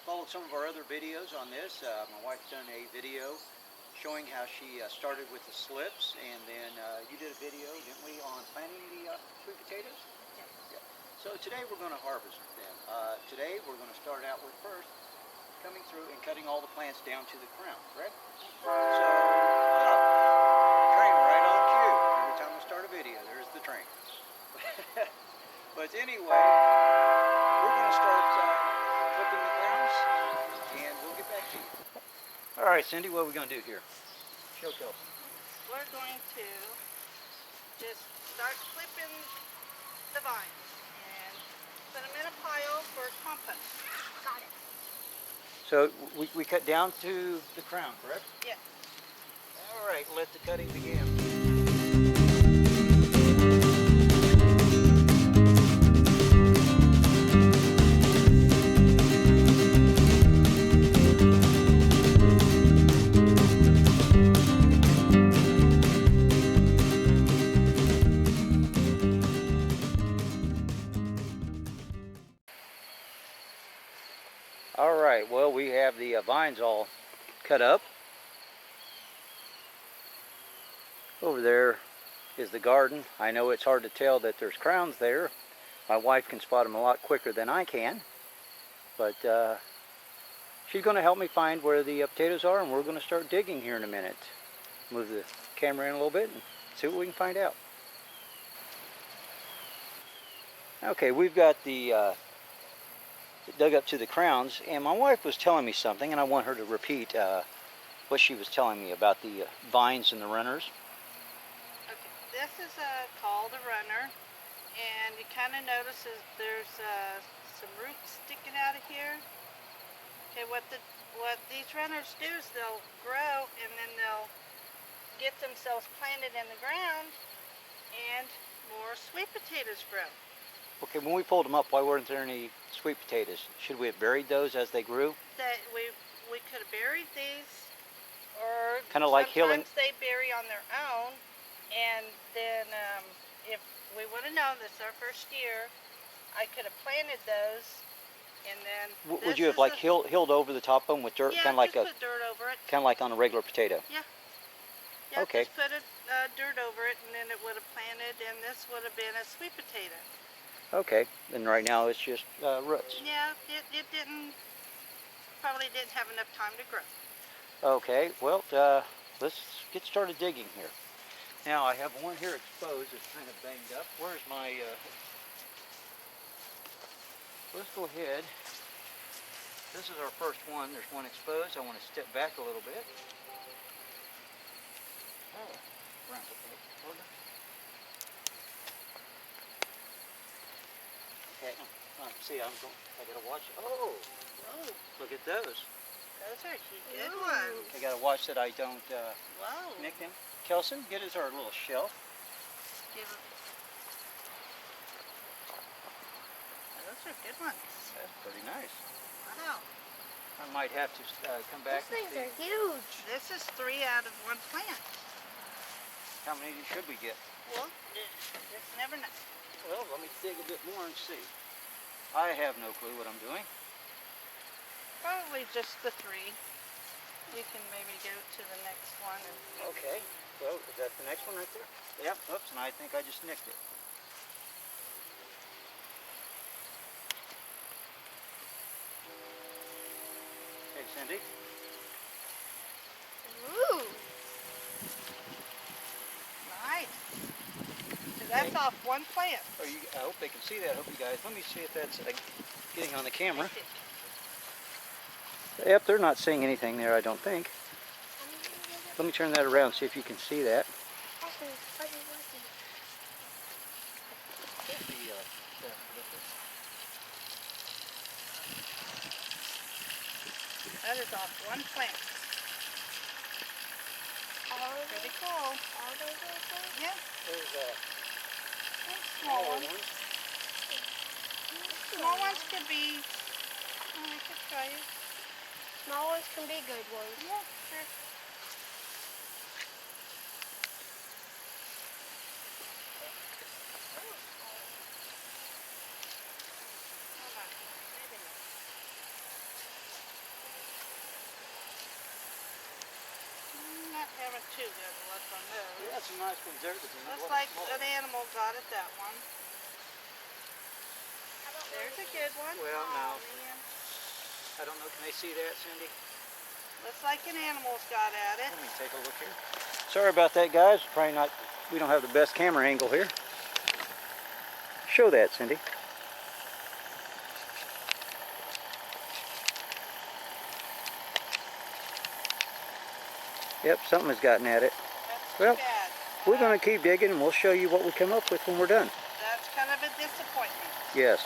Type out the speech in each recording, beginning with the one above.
followed some of our other videos on this. My wife's done a video showing how she started with the slips, and then you did a video, didn't we, on planting the sweet potatoes? Yes. Yeah. So today we're going to harvest them. Today we're going to start out with first coming through and cutting all the plants down to the crown, correct? So, train right on cue. Every time I start a video, there's the train. But anyway, we're going to start clipping the crowns, and we'll get back to you. All right, Cindy, what are we going to do here? Show Kelsey. We're going to just start clipping the vines and put them in a pile for compost. Got it. So we cut down to the crown, correct? Yes. All right, let the cutting begin. All right, well, we have the vines all cut up. Over there is the garden. I know it's hard to tell that there's crowns there. My wife can spot them a lot quicker than I can. But she's going to help me find where the potatoes are, and we're going to start digging here in a minute. Move the camera in a little bit and see what we can find out. Okay, we've got the dug up to the crowns, and my wife was telling me something, and I want her to repeat what she was telling me about the vines and the runners. Okay, this is called a runner, and you kind of notice there's some roots sticking out of here. Okay, what these runners do is they'll grow, and then they'll get themselves planted in the ground, and more sweet potatoes grow. Okay, when we pulled them up, why weren't there any sweet potatoes? Should we have buried those as they grew? That we could have buried these, or kind of like healing. Sometimes they bury on their own, and then if we would have known this is our first year, I could have planted those, and then. Would you have like healed over the top of them with dirt, yeah, kind of like put dirt over it. Kind of like on a regular potato. Yeah. Yeah. Okay. Just put dirt over it, and then it would have planted, and this would have been a sweet potato. Okay, and right now it's just roots. Yeah, it probably didn't have enough time to grow. Okay, well, let's get started digging here. Now I have one here exposed. It's kind of banged up. Where's my, let's go ahead. This is our first one. There's one exposed. I want to step back a little bit. Oh, right, okay. Okay, see, I gotta watch. Oh, look at those. Those are good ones. I gotta watch that I don't Whoa. nick them. Kelson, get us our little shelf. Those are good ones. That's pretty nice. Wow. I might have to come back. Those things are huge. This is 3 out of 1 plant. How many should we get? Well, just never know. Well, let me dig a bit more and see. I have no clue what I'm doing. Probably just the 3. You can maybe go to the next one. Okay. Well, is that the next one right there? Yep. Oops, and I think I just nicked it. Hey, Cindy. Ooh. Nice. So that's off 1 plant. I hope they can see that. I hope you guys. Let me see if that's getting on the camera. Yep, they're not seeing anything there, I don't think. Let me turn that around, see if you can see that. That is off 1 plant. Pretty cool. Yeah. There's Small ones. Small ones could be. I could try it. Small ones can be good ones. Yeah, sure. weren't too good left on those. We got some nice ones there. Looks like an animal got it, that one. There's a good one. Well, no. Oh, man. I don't know. Can they see that, Cindy? Looks like an animal's got at it. Let me take a look here. Sorry about that, guys. Probably not. We don't have the best camera angle here. Show that, Cindy. Yep, something has gotten at it. That's Well, too bad. We're going to keep digging, and we'll show you what we come up with when we're done. That's kind of a disappointment. Yes.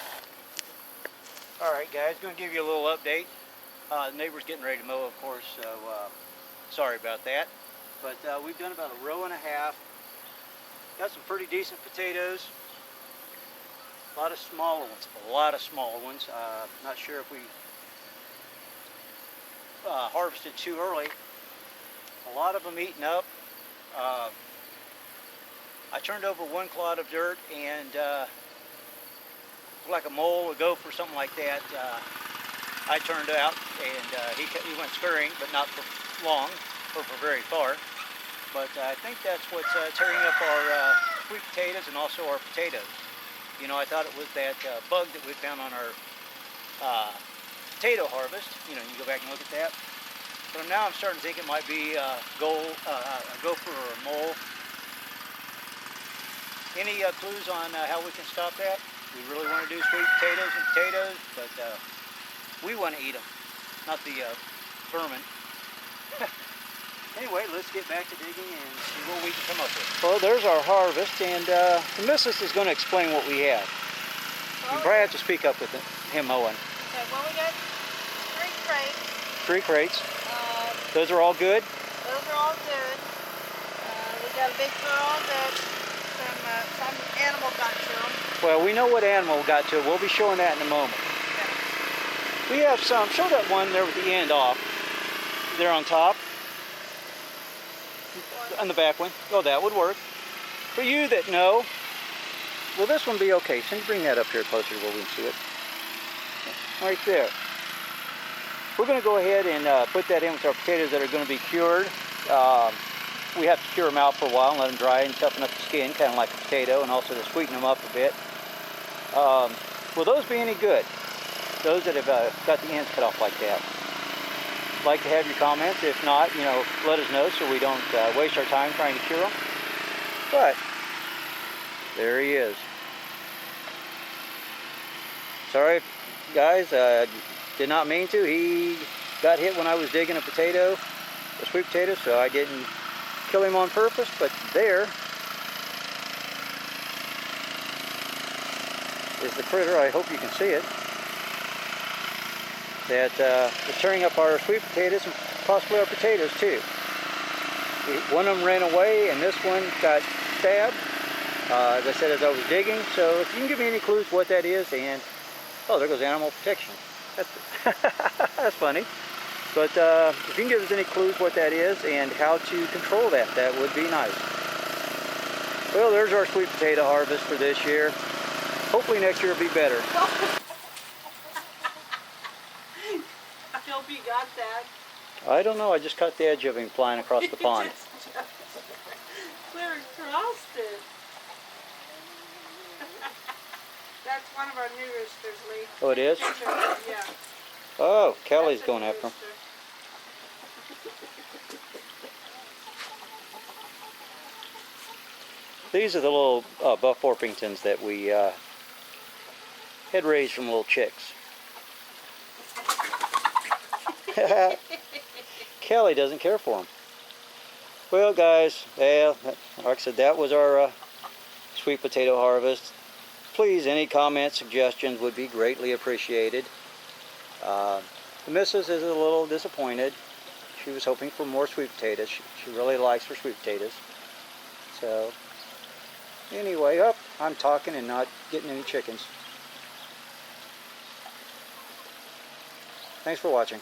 All right, guys. Going to give you a little update. The neighbor's getting ready to mow, of course, so sorry about that. But we've done about a row and a half. Got some pretty decent potatoes. A lot of smaller ones. A lot of smaller ones. Not sure if we harvested too early. A lot of them eaten up. I turned over one clod of dirt, and like a mole, a gopher, or something like that. I turned out, and he went scurrying, but not for long, or for very far. But I think that's what's tearing up our sweet potatoes and also our potatoes. You know, I thought it was that bug that we found on our potato harvest. You know, you go back and look at that. But now I'm starting to think it might be a gopher or a mole. Any clues on how we can stop that? We really want to do sweet potatoes, but we want to eat them, not the vermin. Anyway, let's get back to digging and see what we can come up with. Well, there's our harvest, and the missus is going to explain what we have. You probably have to speak up with him mowing. Okay, well, we got 3 crates. 3 crates. Those are all good? Those are all good. We got a big girl that some animal got to them. Well, we know what animal got to it. We'll be showing that in a moment. Okay. We have some. Show that one there with the end off. There on top. On the back one. Oh, that would work. For you that know, will this one be okay? So you bring that up here closer to where we can see it. Right there. We're going to go ahead and put that in with our potatoes that are going to be cured. We have to cure them out for a while and let them dry and toughen up the skin, kind of like a potato, and also to sweeten them up a bit. Will those be any good? Those that have got the ends cut off like that. I'd like to have your comments. If not, you know, let us know so we don't waste our time trying to cure them. But there he is. Sorry, guys. Did not mean to. He got hit when I was digging a potato, a sweet potato, so I didn't kill him on purpose, but there is the critter. I hope you can see it. That is tearing up our sweet potatoes and possibly our potatoes too. One of them ran away, and this one got stabbed, as I said, as I was digging. So if you can give me any clues what that is, and oh, there goes animal protection. That's funny. But if you can give us any clues what that is and how to control that, that would be nice. Well, there's our sweet potato harvest for this year. Hopefully next year will be better. I hope you got that. I don't know. I just caught the edge of him flying across the pond. Clear across it. That's one of our new roosters, Lee. Oh, it is? Yeah. Oh, Kelly's going after him. These are the little buff Orpingtons that we had raised from little chicks. Kelly doesn't care for them. Well, guys, yeah, like I said, that was our sweet potato harvest. Please, any comments, suggestions would be greatly appreciated. The missus is a little disappointed. She was hoping for more sweet potatoes. She really likes her sweet potatoes. So, anyway, I'm talking and not getting any chickens. Thanks for watching.